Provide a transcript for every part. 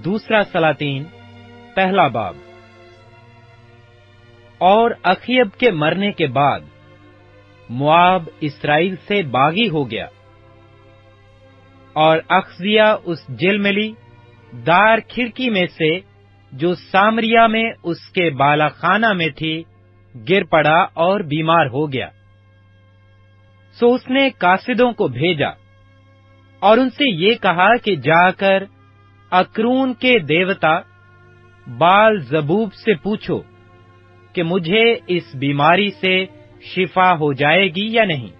दूसरा सलातीन पहला बाब। और अखीब के मरने के बाद मोआब इसराइल से बागी हो गया, और अखजिया उस जिलमिली दार खिड़की में से जो सामरिया में उसके बालाखाना में थी गिर पड़ा और बीमार हो गया। सो उसने कासिदों को भेजा और उनसे ये कहा कि जाकर अक्रून के देवता बाल जबूब से पूछो कि मुझे इस बीमारी से शिफा हो जाएगी या नहीं।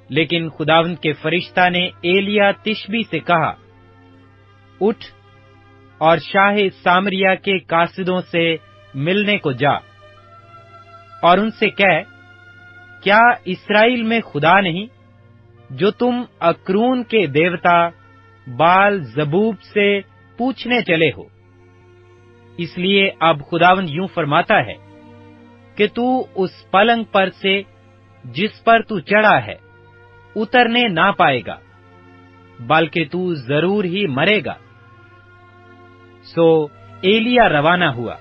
लेकिन खुदावंद के फरिश्ता ने एलिया तिशबी से कहा, उठ और शाह सामरिया के कासिदों से मिलने को जा और उनसे कह, क्या इस्राएल में खुदा नहीं जो तुम अक्रून के देवता बाल जबूब से पूछने चले हो। इसलिए अब खुदावंद यूं फरमाता है कि तू उस पलंग पर से जिस पर तू चढ़ा है उतरने ना पाएगा, बल्कि तू जरूर ही मरेगा। सो एलिया रवाना हुआ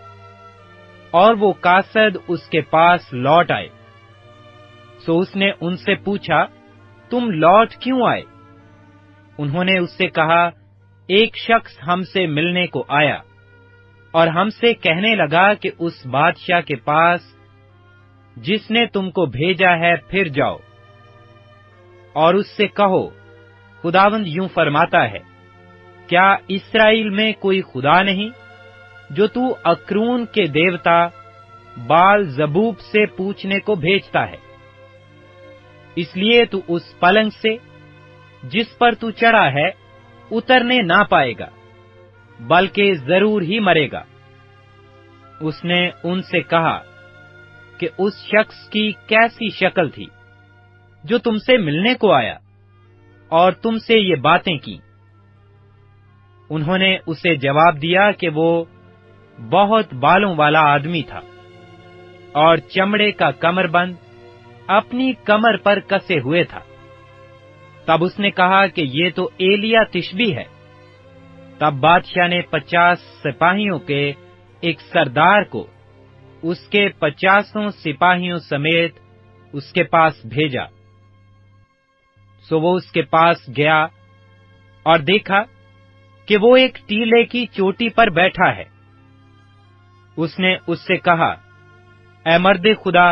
और वो कासद उसके पास लौट आए। सो उसने उनसे पूछा, तुम लौट क्यों आए? उन्होंने उससे कहा, एक शख्स हमसे मिलने को आया और हमसे कहने लगा कि उस बादशाह के पास जिसने तुमको भेजा है फिर जाओ और उससे कहो, खुदावंद यूं फरमाता है, क्या इस्राएल में कोई खुदा नहीं जो तू अक्रून के देवता बाल जबूब से पूछने को भेजता है? इसलिए तू उस पलंग से जिस पर तू चढ़ा है उतरने ना पाएगा, बल्कि जरूर ही मरेगा। उसने उनसे कहा कि उस शख्स की कैसी शक्ल थी जो तुमसे मिलने को आया और तुमसे ये बातें की? उन्होंने उसे जवाब दिया कि वो बहुत बालों वाला आदमी था और चमड़े का कमरबंद अपनी कमर पर कसे हुए था। तब उसने कहा कि ये तो एलिया तिशबी है। तब बादशाह ने 50 सिपाहियों के एक सरदार को उसके 50 सिपाहियों समेत उसके पास भेजा। सो वो उसके पास गया और देखा कि वो एक टीले की चोटी पर बैठा है। उसने उससे कहा, ऐ मर्दे खुदा,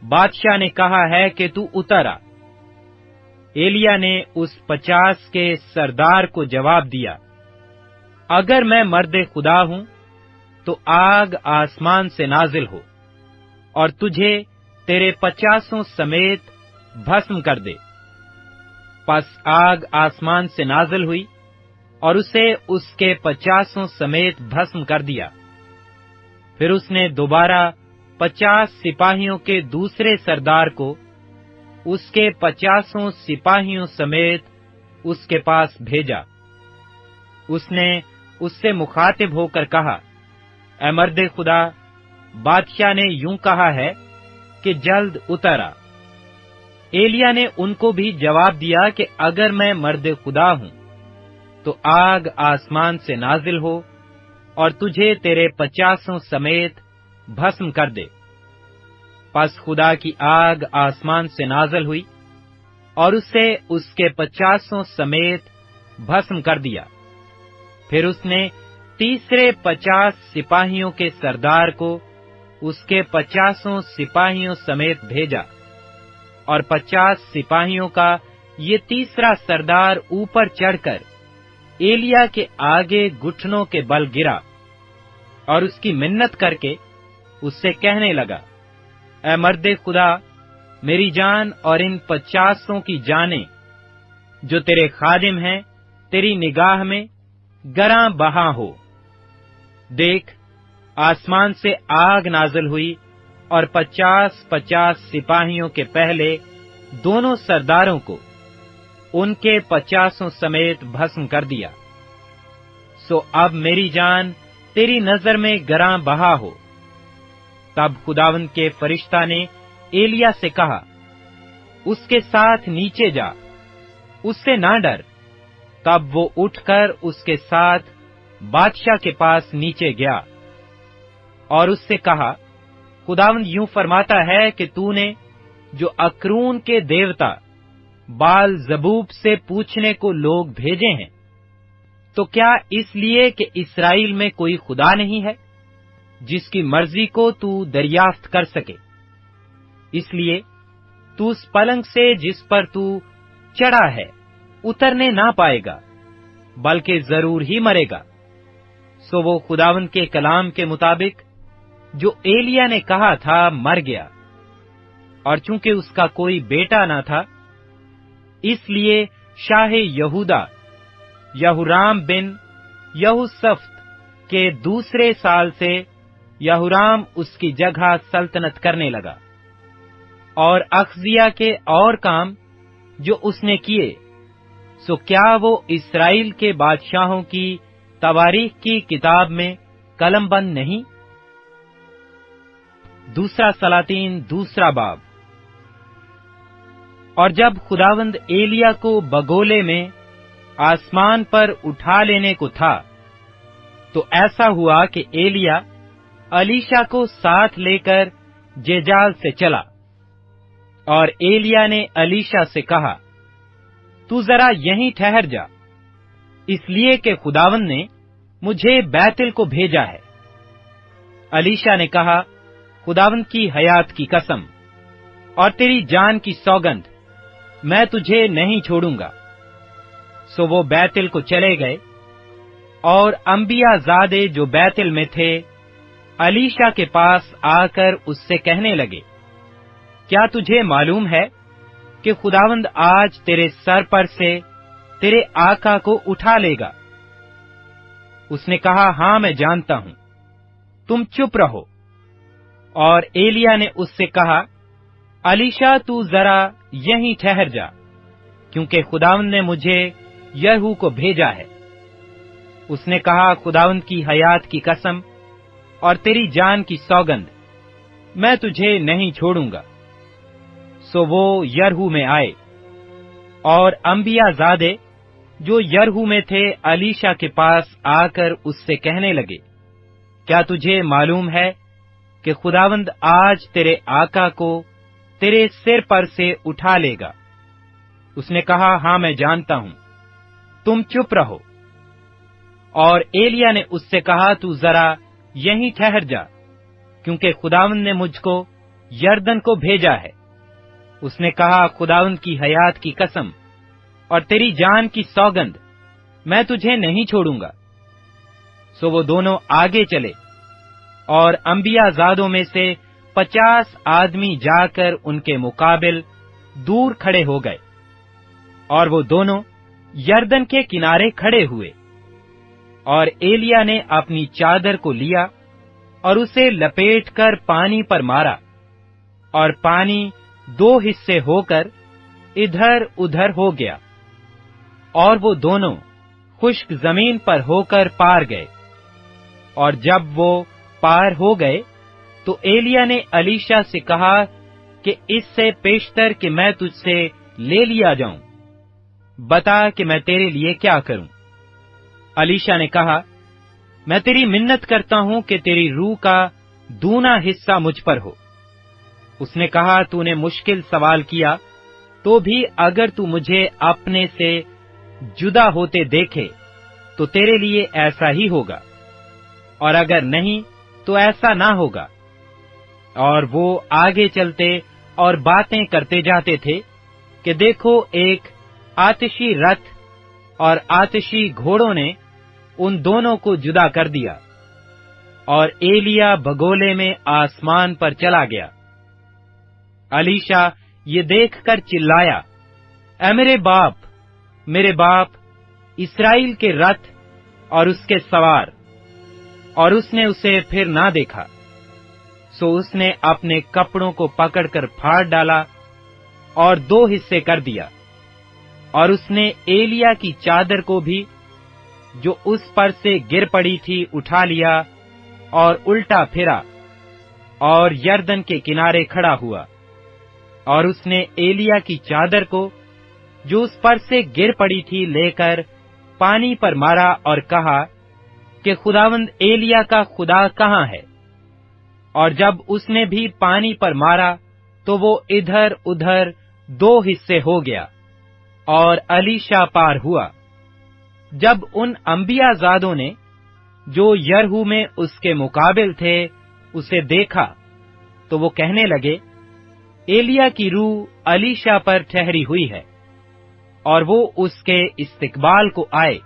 बादशाह ने कहा है कि तू उतर आ। एलिया ने उस 50 के सरदार को जवाब दिया, अगर मैं मर्दे खुदा हूं तो आग आसमान से नाजिल हो और तुझे तेरे 50 समेत भस्म कर दे। पस आग आसमान से नाजिल हुई और उसे उसके 50 समेत भस्म कर दिया। फिर उसने दोबारा 50 सिपाहियों के दूसरे सरदार को उसके 50 सिपाहियों समेत उसके पास भेजा। उसने उससे मुखातिब होकर कहा, ऐ मर्दे खुदा, बादशाह ने यूं कहा है कि जल्द उतर आ। एलिया ने उनको भी जवाब दिया कि अगर मैं मर्दे खुदा हूं तो आग आसमान से नाजिल हो और तुझे तेरे 50 समेत भस्म कर दे। पस खुदा की आग आसमान से नाजिल हुई और उसे उसके 50 समेत भस्म कर दिया। फिर उसने तीसरे 50 सिपाहियों के सरदार को उसके 50 सिपाहियों समेत भेजा और 50 सिपाहियों का ये तीसरा सरदार ऊपर चढ़कर एलिया के आगे घुटनों के बल गिरा और उसकी मिन्नत करके उससे कहने लगा, ऐ मर्दे खुदा, मेरी जान और इन 50 की जानें जो तेरे खादिम हैं तेरी निगाह में गरां बहा हो। देख, आसमान से आग नाजिल हुई और 50-50 सिपाहियों के पहले दोनों सरदारों को उनके 50 समेत भस्म कर दिया। सो अब मेरी जान तेरी नजर में गरां बहा हो। तब खुदावंद के फरिश्ता ने एलिया से कहा, उसके साथ नीचे जा, उससे ना डर, तब वो उठकर उसके साथ बादशाह के पास नीचे गया और उससे कहा, खुदावंद यूं फरमाता है कि तूने जो अक्रून के देवता बाल जबूब से पूछने को लोग भेजे हैं, तो क्या इसलिए कि इस्राएल में कोई खुदा नहीं है जिसकी मर्जी को तू दरियाफ्त कर सके? इसलिए तू उस पलंग से जिस पर तू चढ़ा है उतरने ना पाएगा, बल्कि जरूर ही मरेगा। सो वो खुदावंद के कलाम के मुताबिक जो एलिया ने कहा था मर गया, और चूंकि उसका कोई बेटा न था, इसलिए शाह यहूदा यहूराम बिन यहूसफ्त के दूसरे साल से यहूराम उसकी जगह सल्तनत करने लगा। और अखजिया के और काम जो उसने किए, सो क्या वो इस्राएल के बादशाहों की तवारीख की किताब में कलमबंद नहीं? दूसरा सलातीन दूसरा बाब। और जब खुदावंद एलिया को बगोले में आसमान पर उठा लेने को था, तो ऐसा हुआ कि एलिया अलीशा को साथ लेकर जेजाल से चला। और एलिया ने अलीशा से कहा, तू जरा यहीं ठहर जा, इसलिए कि खुदावंद ने मुझे बैतल को भेजा है। अलीशा ने कहा, खुदावंद की हयात की कसम और तेरी जान की सौगंध, मैं तुझे नहीं छोड़ूंगा। सो वो बैतल को चले गए, और अंबियाजादे जो बैतल में थे अलीशा के पास आकर उससे कहने लगे, क्या तुझे मालूम है कि खुदावंद आज तेरे सर पर से तेरे आका को उठा लेगा? उसने कहा, हां मैं जानता हूं, तुम चुप रहो। और एलिया ने उससे कहा, अलीशा तू जरा यहीं ठहर जा, क्योंकि खुदावंद ने मुझे यहू को भेजा है। उसने कहा, खुदावंद की हयात की कसम और तेरी जान की सौगंध, मैं तुझे नहीं छोड़ूंगा। सो वो यरहू में आए, और अंबियाजादे जो यरहू में थे अलीशा के पास आकर उससे कहने लगे, क्या तुझे मालूम है कि खुदावंद आज तेरे आका को तेरे सिर पर से उठा लेगा? उसने कहा, हां मैं जानता हूं, तुम चुप रहो। और एलिया ने उससे कहा, तू जरा यहीं ठहर जा, क्योंकि खुदावंद ने मुझको यरदन को भेजा है। उसने कहा, खुदावंद की हयात की कसम और तेरी जान की सौगंध, मैं तुझे नहीं छोड़ूंगा। सो वो दोनों आगे चले, और अंबियाजादों में से 50 आदमी जाकर उनके मुकाबिल दूर खड़े हो गए, और वो दोनों यरदन के किनारे खड़े हुए। और एलिया ने अपनी चादर को लिया और उसे लपेटकर पानी पर मारा, और पानी 2 हिस्से होकर इधर उधर हो गया, और वो दोनों खुश्क जमीन पर होकर पार गए। और जब वो पार हो गए, तो एलिया ने अलीशा से कहा कि इससे पेशतर कि मैं तुझसे ले लिया जाऊं, बता कि मैं तेरे लिए क्या करूं। अलीशा ने कहा, मैं तेरी मिन्नत करता हूं कि तेरी रूह का दूना हिस्सा मुझ पर हो। उसने कहा, तूने मुश्किल सवाल किया, तो भी अगर तू मुझे अपने से जुदा होते देखे तो तेरे लिए ऐसा ही होगा, और अगर नहीं तो ऐसा ना होगा। और वो आगे चलते और बातें करते जाते थे कि देखो, एक आतिशी रथ और आतिशी घोड़ों ने उन दोनों को जुदा कर दिया, और एलिया बगोले में आसमान पर चला गया। अलीशा ये देखकर चिल्लाया, ऐ मेरे बाप इस्राएल के रथ और उसके सवार। और उसने उसे फिर ना देखा। सो उसने अपने कपड़ों को पकड़कर फाड़ डाला और 2 हिस्से कर दिया, और उसने एलिया की चादर को भी जो उस पर से गिर पड़ी थी उठा लिया, और उल्टा फिरा और यरदन के किनारे खड़ा हुआ। और उसने एलिया की चादर को जो उस पर से गिर पड़ी थी लेकर پانی پر مارا اور کہا کہ خداوند ایلیا کا خدا کہاں ہے؟ اور جب اس نے بھی پانی پر مارا تو وہ ادھر ادھر 2 حصے ہو گیا اور الیشا پار ہوا۔ جب ان انبیاء زادوں نے جو یرہو میں اس کے مقابل تھے اسے دیکھا تو وہ کہنے لگے، ایلیا کی روح الیشا پر ٹھہری ہوئی ہے، اور وہ اس کے استقبال کو آئے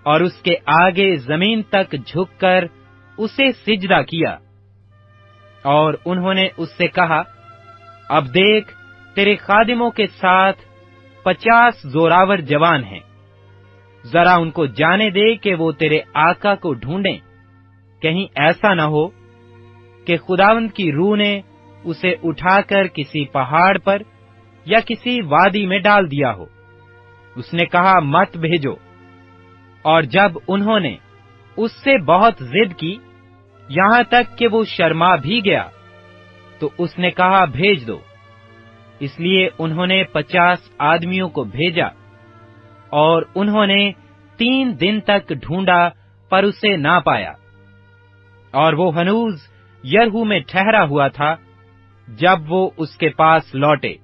اور اس کے آگے زمین تک جھک کر اسے سجدہ کیا۔ اور انہوں نے اس سے کہا، اب دیکھ تیرے خادموں کے ساتھ 50 زوراور جوان ہیں، ذرا ان کو جانے دے کہ وہ تیرے آقا کو ڈھونڈیں، کہیں ایسا نہ ہو کہ خداوند کی روح نے اسے اٹھا کر کسی پہاڑ پر یا کسی وادی میں ڈال دیا ہو۔ اس نے کہا، مت بھیجو۔ اور جب انہوں نے اس سے بہت ضد کی، یہاں تک کہ وہ شرما بھی گیا، تو اس نے کہا، بھیج دو۔ اس لیے انہوں نے 50 آدمیوں کو بھیجا، اور انہوں نے 3 دن تک ڈھونڈا پر اسے نہ پایا، اور وہ ہنوز یرہو میں ٹھہرا ہوا تھا جب وہ اس کے پاس لوٹے۔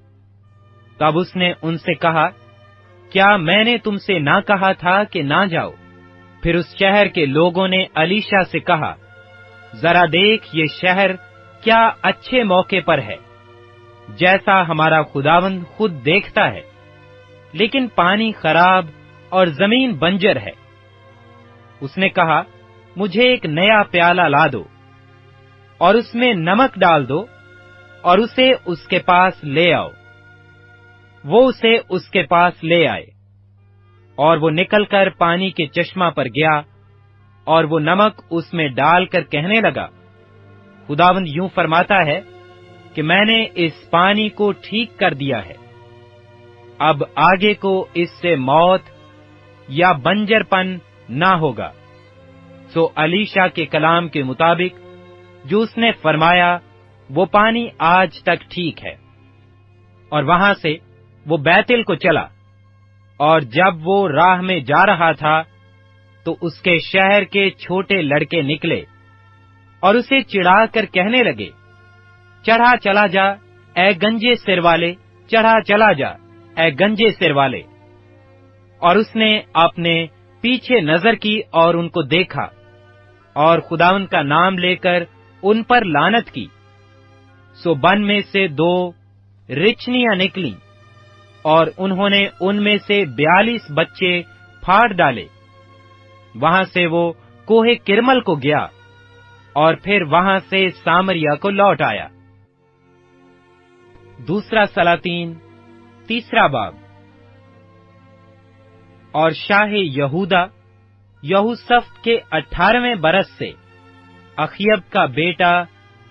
تب اس نے ان سے کہا، کیا میں نے تم سے نہ کہا تھا کہ نہ جاؤ؟ پھر اس شہر کے لوگوں نے الیشا سے کہا، ذرا دیکھ یہ شہر کیا اچھے موقع پر ہے، جیسا ہمارا خداوند خود دیکھتا ہے، لیکن پانی خراب اور زمین بنجر ہے۔ اس نے کہا، مجھے ایک نیا پیالہ لا دو اور اس میں نمک ڈال دو اور اسے اس کے پاس لے آؤ۔ وہ اسے اس کے پاس لے آئے، اور وہ نکل کر پانی کے چشمہ پر گیا، اور وہ نمک اس میں ڈال کر کہنے لگا، خداوند یوں فرماتا ہے کہ میں نے اس پانی کو ٹھیک کر دیا ہے، اب آگے کو اس سے موت یا بنجر پن نہ ہوگا۔ سو الیشا کے کلام کے مطابق جو اس نے فرمایا وہ پانی آج تک ٹھیک ہے۔ اور وہاں سے وہ بیتل کو چلا، اور جب وہ راہ میں جا رہا تھا تو اس کے شہر کے چھوٹے لڑکے نکلے اور اسے چڑھا کر کہنے لگے، چڑھا چلا جا اے گنجے سر والے، چڑھا چلا جا اے گنجے سر والے۔ اور اس نے اپنے پیچھے نظر کی اور ان کو دیکھا، اور خداوند کا نام لے کر ان پر لعنت کی۔ سو بن میں سے 2 رچنیاں نکلیں، اور انہوں نے ان میں سے 42 بچے پھاڑ ڈالے۔ وہاں سے وہ کوہ کرمل کو گیا، اور پھر وہاں سے سامریا کو لوٹ آیا۔ دوسرا سلاطین 3 باب۔ اور شاہ یہودا یہوشافط کے 18ویں برس سے اخیب کا بیٹا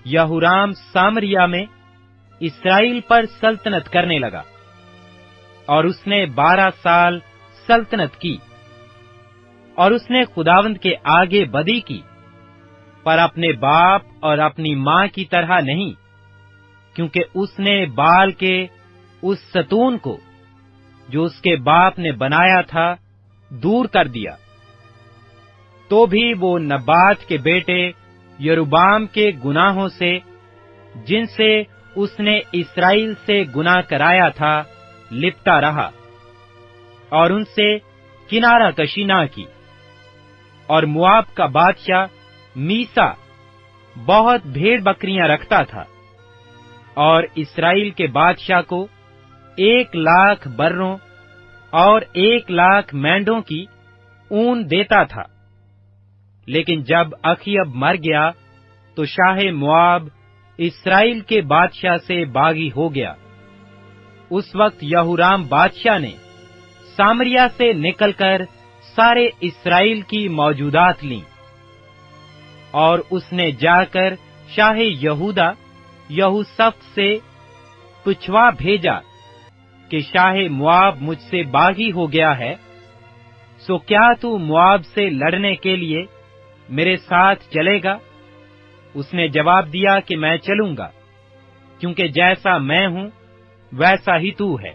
یہورام سامریا میں اسرائیل پر سلطنت کرنے لگا، اور اس نے 12 سال سلطنت کی۔ اور اس نے خداوند کے آگے بدی کی، پر اپنے باپ اور اپنی ماں کی طرح نہیں، کیونکہ اس نے بال کے اس ستون کو جو اس کے باپ نے بنایا تھا دور کر دیا۔ تو بھی وہ نبات کے بیٹے یروبام کے گناہوں سے، جن سے اس نے اسرائیل سے گناہ کرایا تھا، لپٹا رہا، اور ان سے کنارہ کشی نہ کی۔ اور مواب کا بادشاہ میسا بہت بھیڑ بکریاں رکھتا تھا، اور اسرائیل کے بادشاہ کو 1,00,000 بروں اور 1,00,000 مینڈوں کی اون دیتا تھا۔ لیکن جب اخیب مر گیا تو شاہ مواب اسرائیل کے بادشاہ سے باغی ہو گیا۔ اس وقت یہورام بادشاہ نے سامریا سے نکل کر سارے اسرائیل کی موجودات لیں، اور اس نے جا کر شاہ یہودا یہوشافط سے پچھوا بھیجا کہ شاہ مواب مجھ سے باغی ہو گیا ہے، سو کیا تو مواب سے لڑنے کے لیے میرے ساتھ چلے گا؟ اس نے جواب دیا کہ میں چلوں گا، کیونکہ جیسا میں ہوں ویسا ہی تو ہے،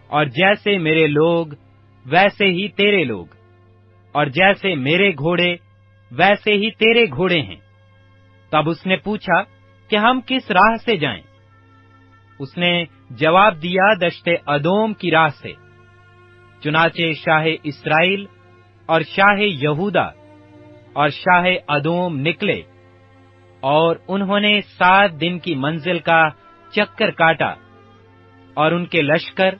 اور جیسے میرے لوگ वैसे ही तेरे लोग, और जैसे मेरे घोड़े वैसे ही तेरे घोड़े हैं। तब उसने पूछा कि हम किस राह से जाएं? उसने जवाब दिया, दश्ते अदोम की राह से। चुनाचे शाह इस्राएल और शाह यहूदा और शाह अदोम निकले, और उन्होंने 7 दिन की मंजिल का चक्कर काटा, और उनके लश्कर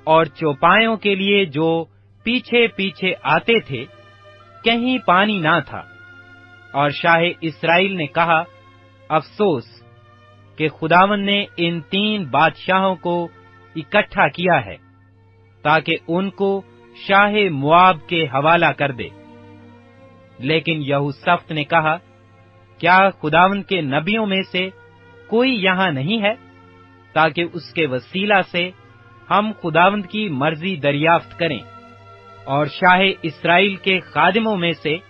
और चौपायों के लिए जो पीछे पीछे आते थे, कहीं पानी ना था। और शाह इस्राएल ने कहा, अफसोस कि खुदावन ने इन 3 बादशाहों को इकट्ठा किया है, ताकि उनको शाह मुआब के हवाला कर दे। लेकिन यहोशफ्त ने कहा, क्या खुदावन के नबियों में से कोई यहाँ नहीं है, ताकि उसके वसीला से हम खुदावंद की मर्जी दरियाफ्त करें? और शाह इस्राएल के खादिमों में से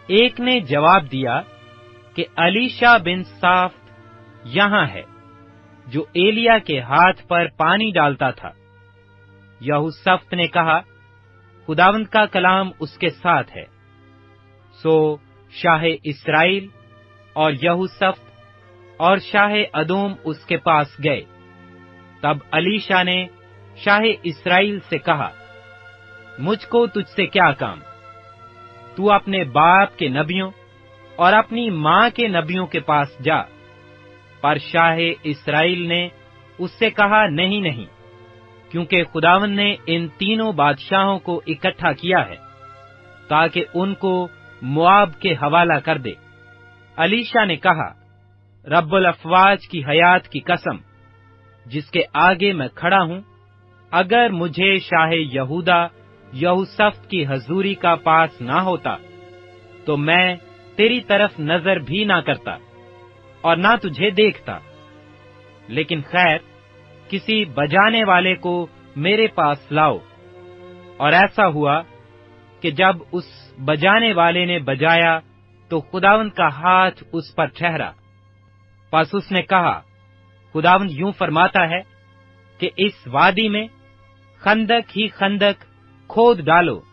एक ने जवाब दिया कि अलीशा बिन साफ्त यहाँ है, जो एलिया के हाथ पर पानी डालता था। यहोशफ्त ने कहा, खुदावंद का कलाम उसके साथ है। सो शाह इस्राएल और यहोशफ्त और शाह अदोम उसके पास गए। तब अलीशा ने शाह इस्राएल से कहा, मुझको तुझसे क्या काम? तू अपने बाप के नबियों और अपनी माँ के नबियों के पास जा। पर शाह इस्राएल ने उससे कहा, नहीं नहीं, क्योंकि खुदावन ने इन 3 बादशाहों को इकट्ठा किया है, ताकि उनको मुआब के हवाला कर दे। अलीशा ने कहा, रब्बुल अफवाज की हयात की कसम, जिसके आगे मैं खड़ा हूँ, अगर मुझे शाह यहूदा यहोशफ्त की हजूरी का पास ना होता, तो मैं तेरी तरफ नजर भी ना करता और ना तुझे देखता। लेकिन खैर, किसी बजाने वाले को मेरे पास लाओ। और ऐसा हुआ कि जब उस बजाने वाले ने बजाया, तो खुदावंद का हाथ उस पर ठहरा। पस उसने कहा, खुदावंद यूं फरमाता है कि इस वादी में खंदक ही खंदक खोद डालो,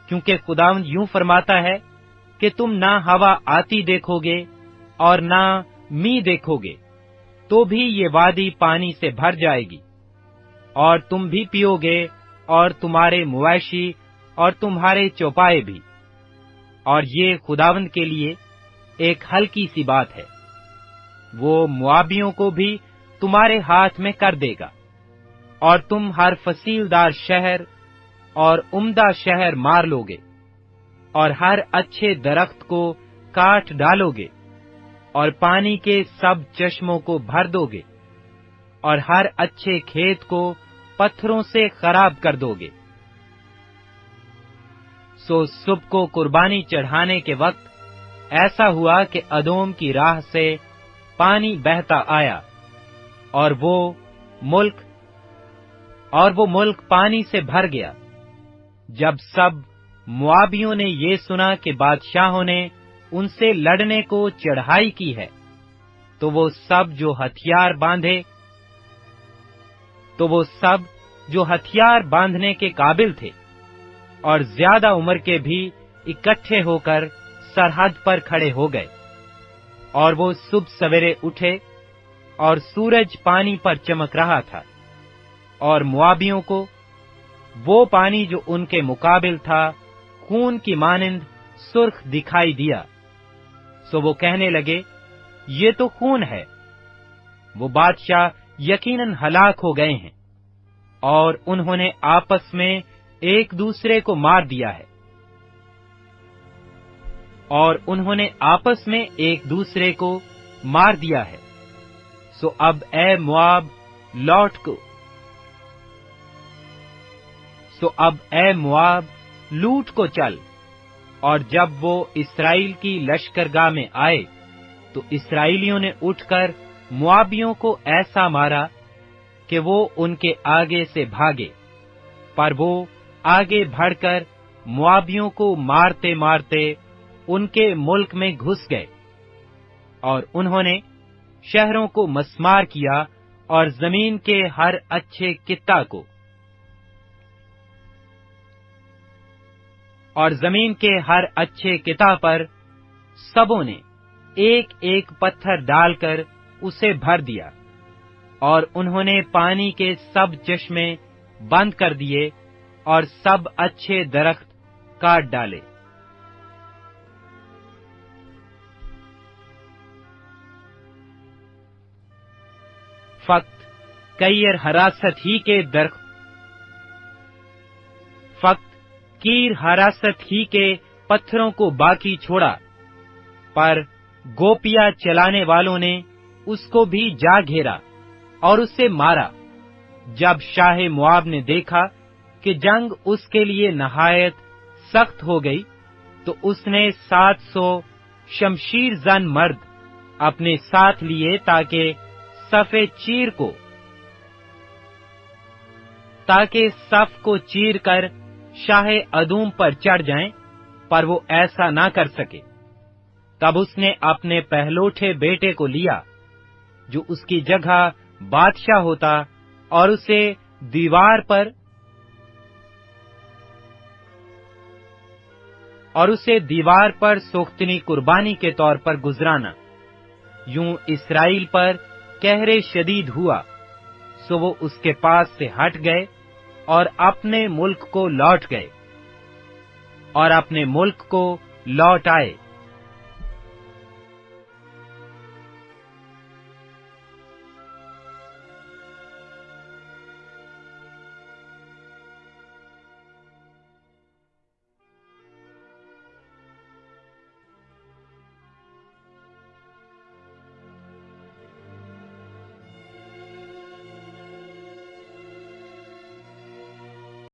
क्योंकि खुदावंद यूं फरमाता है कि तुम ना हवा आती देखोगे और ना मी देखोगे, तो भी ये वादी पानी से भर जाएगी, और तुम भी पियोगे और तुम्हारे मुवैशी और तुम्हारे चौपाए भी। और ये खुदावंद के लिए एक हल्की सी बात है, वो मुआबियों को भी तुम्हारे हाथ में कर देगा, और तुम हर फसीलदार शहर और उम्दा शहर मार लोगे, और हर अच्छे दरख्त को काट डालोगे, और पानी के सब चश्मों को भर दोगे, और हर अच्छे खेत को पत्थरों से खराब कर दोगे। सो सुबह को कुर्बानी चढ़ाने के वक्त ऐसा हुआ कि अदोम की राह से पानी बहता आया, और वो मुल्क पानी से भर गया। जब सब मुआबियों ने ये सुना कि बादशाहों ने उनसे लड़ने को चढ़ाई की है, तो वो सब जो हथियार बांधने के काबिल थे और ज्यादा उम्र के भी इकट्ठे होकर सरहद पर खड़े हो गए। और वो सुबह सवेरे उठे, और सूरज पानी पर चमक रहा था, और मुआबियों को वो पानी जो उनके मुकाबिल था, खून की मानिंद सुर्ख दिखाई दिया। सो वो कहने लगे, ये तो खून है। वो बादशाह यकीनन हलाक हो गए हैं, और उन्होंने आपस में एक दूसरे को मार दिया है। सो अब ए मुआब लूट को चल। और जब वो इस्राएल की लश्करगाह में आए, तो इस्राएलियों ने उठकर मुआबियों को ऐसा मारा कि वो उनके आगे से भागे। पर वो आगे बढ़कर मुआबियों को मारते मारते उनके मुल्क में घुस गए, और उन्होंने शहरों को मस्मार किया और जमीन के हर अच्छे कित्ता को। اور زمین کے ہر اچھے کتاب پر سبوں نے ایک ایک پتھر ڈال کر اسے بھر دیا، اور انہوں نے پانی کے سب چشمے بند کر دیے اور سب اچھے درخت کاٹ ڈالے۔ فقط کیر حراست ہی کے درخت، فقط کیر حراست ہی کے پتھروں کو باقی چھوڑا، پر گوپیاں چلانے والوں نے اس کو بھی جا گھیرا اور اسے مارا۔ جب شاہ مواب نے دیکھا کہ جنگ اس کے لیے نہایت سخت ہو گئی، تو اس نے 700 شمشیر زن مرد اپنے ساتھ لیے تاکہ صف کو چیر کر شاہ ادوم پر چڑھ جائیں، پر وہ ایسا نہ کر سکے۔ تب اس نے اپنے پہلوٹھے بیٹے کو لیا جو اس کی جگہ بادشاہ ہوتا، اور اسے دیوار پر سوختنی قربانی کے طور پر گزرانا۔ یوں اسرائیل پر قہر شدید ہوا، سو وہ اس کے پاس سے ہٹ گئے اور اپنے ملک کو لوٹ آئے۔